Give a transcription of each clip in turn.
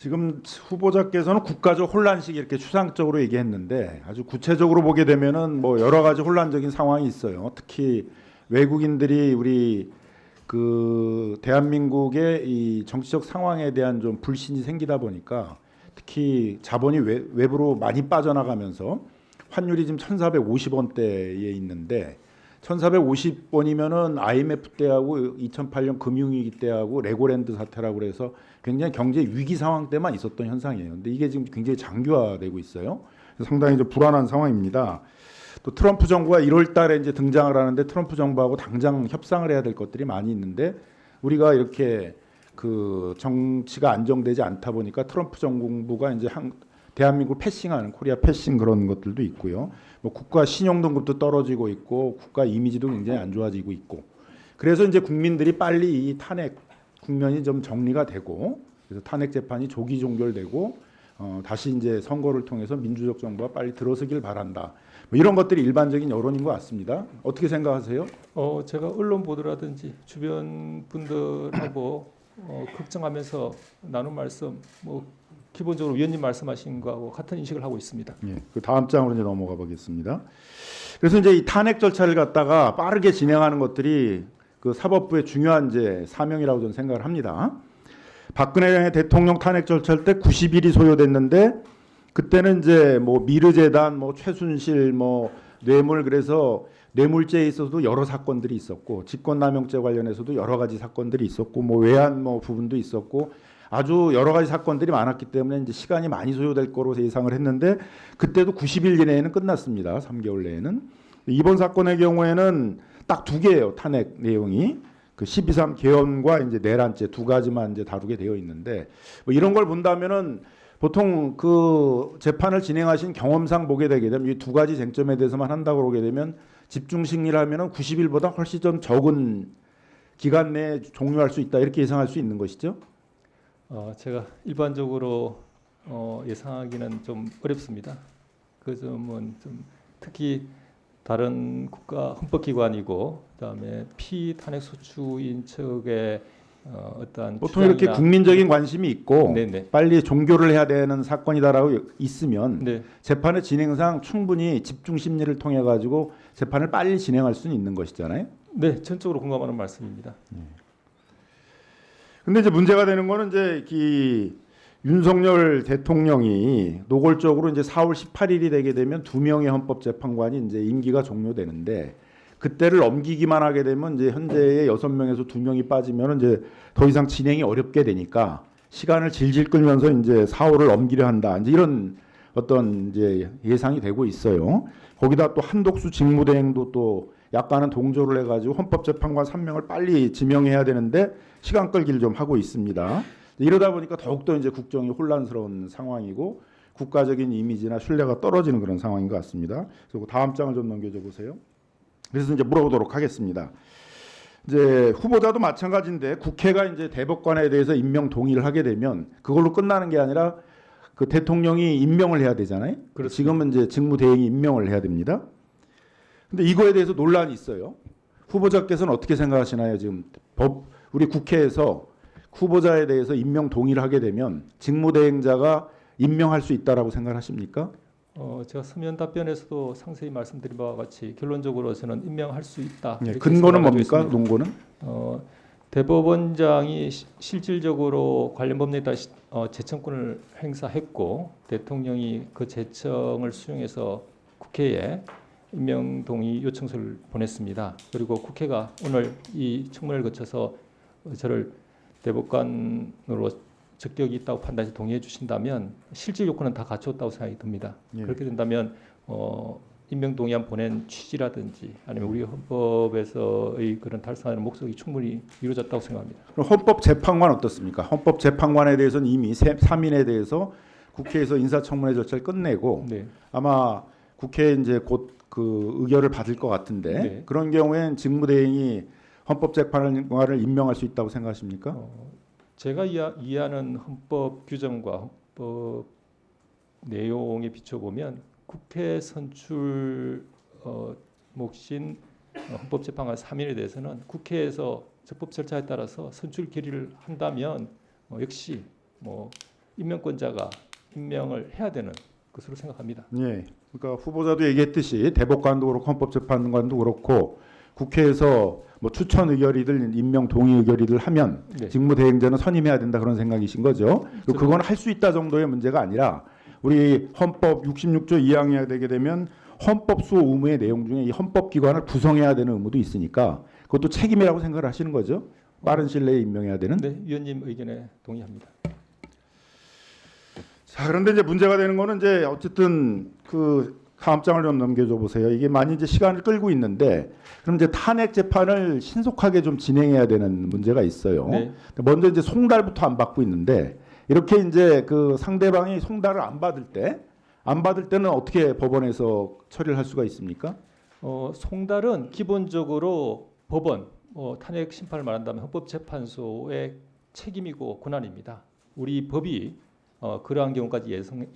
지금 후보자께서는 국가적 혼란식 이렇게 추상적으로 얘기했는데 아주 구체적으로 보게 되면은 뭐 여러 가지 혼란적인 상황이 있어요. 특히 외국인들이 우리 그 대한민국의 이 정치적 상황에 대한 좀 불신이 생기다 보니까 특히 자본이 외부로 많이 빠져나가면서 환율이 지금 1,450원대에 있는데 1,450원이면은 IMF 때하고 2008년 금융위기 때하고 레고랜드 사태라고 그래서 굉장히 경제 위기 상황 때만 있었던 현상이에요. 근데 이게 지금 굉장히 장기화되고 있어요. 상당히 좀 불안한 상황입니다. 또 트럼프 정부가 1월 달에 이제 등장을 하는데 트럼프 정부하고 당장 협상을 해야 될 것들이 많이 있는데 우리가 이렇게 그 정치가 안정되지 않다 보니까 트럼프 정부가 이제 대한민국을 패싱하는 코리아 패싱 그런 것들도 있고요. 뭐 국가 신용 등급도 떨어지고 있고 국가 이미지도 굉장히 안 좋아지고 있고. 그래서 이제 국민들이 빨리 이 탄핵 국면이 좀 정리가 되고 그래서 탄핵 재판이 조기 종결되고 다시 이제 선거를 통해서 민주적 정부가 빨리 들어서길 바란다. 뭐 이런 것들이 일반적인 여론인 것 같습니다. 어떻게 생각하세요? 제가 언론 보도라든지 주변 분들하고 걱정하면서 나눈 말씀, 뭐 기본적으로 위원님 말씀하신 거하고 같은 인식을 하고 있습니다. 예, 그 다음 장으로 이제 넘어가 보겠습니다. 그래서 이제 이 탄핵 절차를 갖다가 빠르게 진행하는 것들이 그 사법부의 중요한 이제 사명이라고 저는 생각을 합니다. 박근혜 대통령 탄핵 절차할 때 90일이 소요됐는데 그때는 이제 뭐 미르재단, 뭐 최순실, 뭐 뇌물 그래서 뇌물죄에 있어서도 여러 사건들이 있었고 직권남용죄 관련해서도 여러 가지 사건들이 있었고 뭐 외환 뭐 부분도 있었고 아주 여러 가지 사건들이 많았기 때문에 이제 시간이 많이 소요될 거로 예상을 했는데 그때도 90일 이내에는 끝났습니다. 3개월 내에는. 이번 사건의 경우에는 딱 두 개예요. 탄핵 내용이. 그 12.3 개헌과 이제 내란죄 두 가지만 이제 다루게 되어 있는데 뭐 이런 걸 본다면은 보통 그 재판을 진행하신 경험상 보게 되게 되면 이 두 가지 쟁점에 대해서만 한다고 그러게 되면 집중 심리를 하면은 90일보다 훨씬 좀 적은 기간 내에 종료할 수 있다 이렇게 예상할 수 있는 것이죠. 제가 일반적으로 예상하기는 좀 어렵습니다. 그 점은 좀 특히 다른 국가 헌법기관이고 그다음에 피탄핵 소추인 측의 어떠한 보통 이렇게 국민적인 관심이 있고 네네. 빨리 종교를 해야 되는 사건이다라고 있으면 네. 재판의 진행상 충분히 집중 심리를 통해 가지고 재판을 빨리 진행할 수는 있는 것이잖아요. 네, 전적으로 공감하는 말씀입니다. 근데 이제 문제가 되는 거는 이제 이 윤석열 대통령이 노골적으로 이제 4월 18일이 되게 되면 두 명의 헌법재판관이 이제 임기가 종료되는데 그때를 넘기기만 하게 되면 이제 현재의 6명에서 2명이 빠지면 이제 더 이상 진행이 어렵게 되니까 시간을 질질 끌면서 이제 4월을 넘기려 한다. 이제 이런 어떤 이제 예상이 되고 있어요. 거기다 또 한독수 직무대행도 또 약간은 동조를 해가지고 헌법재판관 3명을 빨리 지명해야 되는데 시간 끌기를 좀 하고 있습니다. 이러다 보니까 더욱더 이제 국정이 혼란스러운 상황이고 국가적인 이미지나 신뢰가 떨어지는 그런 상황인 것 같습니다. 그리고 다음 장을 좀 넘겨줘 보세요. 그래서 이제 물어보도록 하겠습니다. 이제 후보자도 마찬가지인데 국회가 이제 대법관에 대해서 임명 동의를 하게 되면 그걸로 끝나는 게 아니라 그 대통령이 임명을 해야 되잖아요. 그렇습니다. 지금은 이제 직무대행이 임명을 해야 됩니다. 근데 이거에 대해서 논란이 있어요. 후보자께서는 어떻게 생각하시나요? 지금 우리 국회에서 후보자에 대해서 임명 동의를 하게 되면 직무대행자가 임명할 수 있다라고 생각하십니까? 제가 서면 답변에서도 상세히 말씀드린 바와 같이 결론적으로 저는 임명할 수 있다. 네, 이렇게 근거는 생각하고 뭡니까? 있습니다. 논거는? 대법원장이 실질적으로 관련 법률에 따라 제청권을 행사했고 대통령이 그 제청을 수용해서 국회에 임명 동의 요청서를 보냈습니다. 그리고 국회가 오늘 이 청문회를 거쳐서 저를 대법관으로 적격이 있다고 판단해서 동의해 주신다면 실질 요건은 다 갖췄다고 생각이 듭니다. 예. 그렇게 된다면 임명 동의안 보낸 취지라든지 아니면 우리 헌법에서의 그런 달성하는 목적이 충분히 이루어졌다고 생각합니다. 그럼 헌법재판관 어떻습니까? 헌법재판관에 대해서는 이미 3인에 대해서 국회에서 인사청문회 절차를 끝내고 네. 아마 국회에 이제 곧 그 의결을 받을 것 같은데 네. 그런 경우엔 직무대행이 헌법재판관을 임명할 수 있다고 생각하십니까? 제가 이해하는 헌법 규정과 헌법 내용에 비춰보면 국회 선출 몫인 헌법재판관 3인에 대해서는 국회에서 적법 절차에 따라서 선출 결의를 한다면 역시 뭐 임명권자가 임명을 해야 되는 것으로 생각합니다. 예. 그러니까 후보자도 얘기했듯이 대법관도 그렇고 헌법재판관도 그렇고 국회에서 뭐 추천 의결이든 임명 동의 의결이든 하면 네. 직무대행자는 선임해야 된다 그런 생각이신 거죠. 그리고 그건 할 수 있다 정도의 문제가 아니라 우리 헌법 66조 2항에 되게 되면 헌법 수호 의무의 내용 중에 이 헌법기관을 구성해야 되는 의무도 있으니까 그것도 책임이라고 생각을 하시는 거죠. 빠른 시일 내에 임명해야 되는. 네, 위원님 의견에 동의합니다. 자, 그런데 이제 문제가 되는 거는 이제 어쨌든 그 다음 장을 좀 넘겨줘 보세요. 이게 많이 이제 시간을 끌고 있는데 그럼 이제 탄핵 재판을 신속하게 좀 진행해야 되는 문제가 있어요. 네. 먼저 이제 송달부터 안 받고 있는데 이렇게 이제 그 상대방이 송달을 안 받을 때는 어떻게 법원에서 처리를 할 수가 있습니까? 송달은 기본적으로 법원, 탄핵 심판을 말한다면 헌법재판소의 책임이고 권한입니다. 우리 법이 그러한 경우까지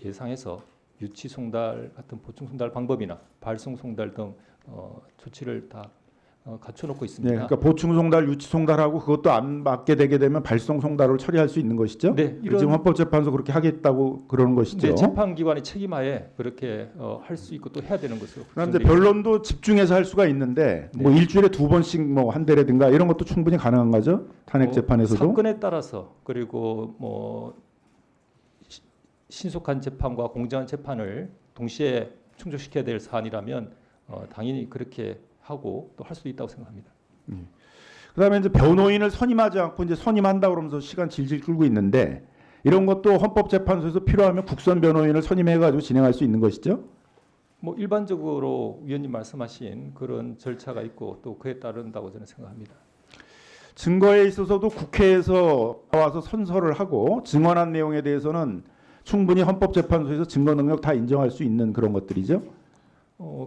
예상해서 유치 송달 같은 보충 송달 방법이나 발송 송달 등 조치를 다 갖춰놓고 있습니다. 네, 그러니까 보충 송달, 유치 송달하고 그것도 안 받게 되게 되면 발송 송달을 처리할 수 있는 것이죠. 네, 지금 헌법재판소 그렇게 하겠다고 그러는 것이죠. 네, 재판기관의 책임하에 그렇게 할 수 있고 또 해야 되는 것으로. 그다음 이제 변론도 집중해서 할 수가 있는데 뭐 네. 일주일에 2번씩 뭐 한 대라든가 이런 것도 충분히 가능한 거죠. 탄핵 재판에서도. 사건에 따라서 그리고 뭐 신속한 재판과 공정한 재판을 동시에 충족시켜야 될 사안이라면 당연히 그렇게 하고 또 할 수도 있다고 생각합니다. 그다음에 이제 변호인을 선임하지 않고 이제 선임한다 그러면서 시간 질질 끌고 있는데 이런 것도 헌법재판소에서 필요하면 국선 변호인을 선임해 가지고 진행할 수 있는 것이죠. 뭐 일반적으로 위원님 말씀하신 그런 절차가 있고 또 그에 따른다고 저는 생각합니다. 증거에 있어서도 국회에서 나와서 선서를 하고 증언한 내용에 대해서는 충분히 헌법재판소에서 증거 능력 다 인정할 수 있는 그런 것들이죠.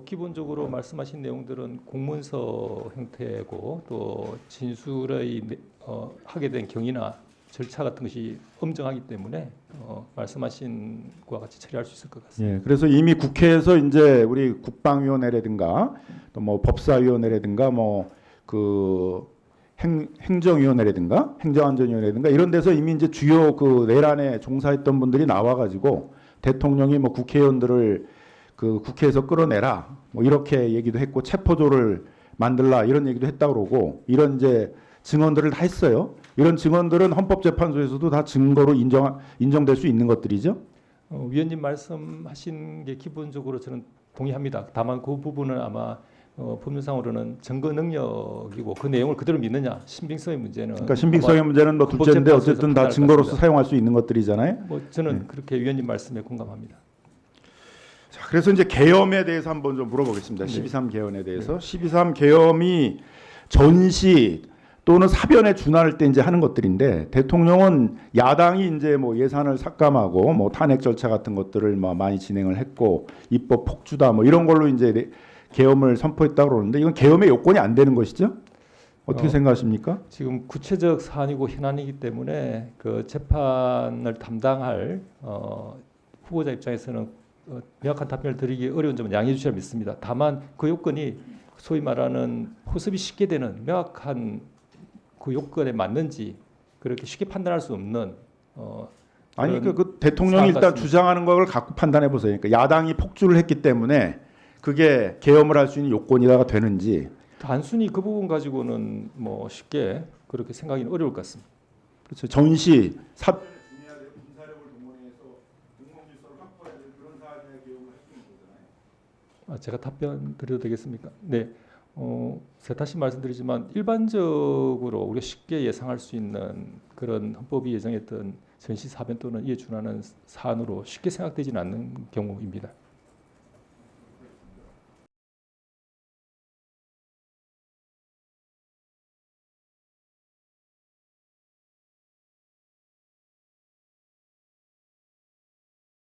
기본적으로 말씀하신 내용들은 공문서 형태고 또 진술의 하게 된 경위나 절차 같은 것이 엄정하기 때문에 말씀하신 것과 같이 처리할 수 있을 것 같습니다. 예, 그래서 이미 국회에서 이제 우리 국방위원회라든가 또 뭐 법사위원회라든가 뭐 그 행정위원회라든가 행정안전위원회라든가 이런 데서 이미 이제 주요 그 내란에 종사했던 분들이 나와가지고 대통령이 뭐 국회의원들을 그 국회에서 끌어내라 뭐 이렇게 얘기도 했고 체포조를 만들라 이런 얘기도 했다 그러고 이런 이제 증언들을 다 했어요. 이런 증언들은 헌법재판소에서도 다 증거로 인정될 수 있는 것들이죠. 위원님 말씀하신 게 기본적으로 저는 동의합니다. 다만 그 부분은 아마 법률상으로는 증거 능력이고 그 내용을 그대로 믿느냐 신빙성의 문제는 그러니까 신빙성의 문제는 뭐 둘째인데 어쨌든 다 증거로서 사용할 수 있는 것들이잖아요. 뭐 저는 그렇게 위원님 말씀에 공감합니다. 자, 그래서 이제 계엄에 대해서 한번 좀 물어보겠습니다. 네. 12.3 계엄에 대해서 12.3 계엄이 전시 또는 사변에 준할 때 이제 하는 것들인데 대통령은 야당이 이제 뭐 예산을 삭감하고 뭐 탄핵 절차 같은 것들을 뭐 많이 진행을 했고 입법 폭주다 뭐 이런 걸로 이제 계엄을 선포했다고 그러는데 이건 계엄의 요건이 안 되는 것이죠? 어떻게 생각하십니까? 지금 구체적 사안이고 현안이기 때문에 그 재판을 담당할 후보자 입장에서는 명확한 답변을 드리기 어려운 점은 양해해 주시라 믿습니다. 다만 그 요건이 소위 말하는 포섭이 쉽게 되는 명확한 그 요건에 맞는지 그렇게 쉽게 판단할 수 없는 아니 그 대통령이 일단 같습니다. 주장하는 걸 갖고 판단해 보세요. 그러니까 야당이 폭주를 했기 때문에 그게 계엄을 할 수 있는 요건이라가 되는지. 단순히 그 부분 가지고는 뭐 쉽게 그렇게 생각하기는 어려울 것 같습니다. 그렇죠. 전시 사 제가 답변 드려도 되겠습니까? 네. 제가 다시 말씀드리지만 일반적으로 우리가 쉽게 예상할 수 있는 그런 헌법이 예정했던 전시 사변 또는 이에 준하는 사안으로 쉽게 생각되지는 않는 경우입니다.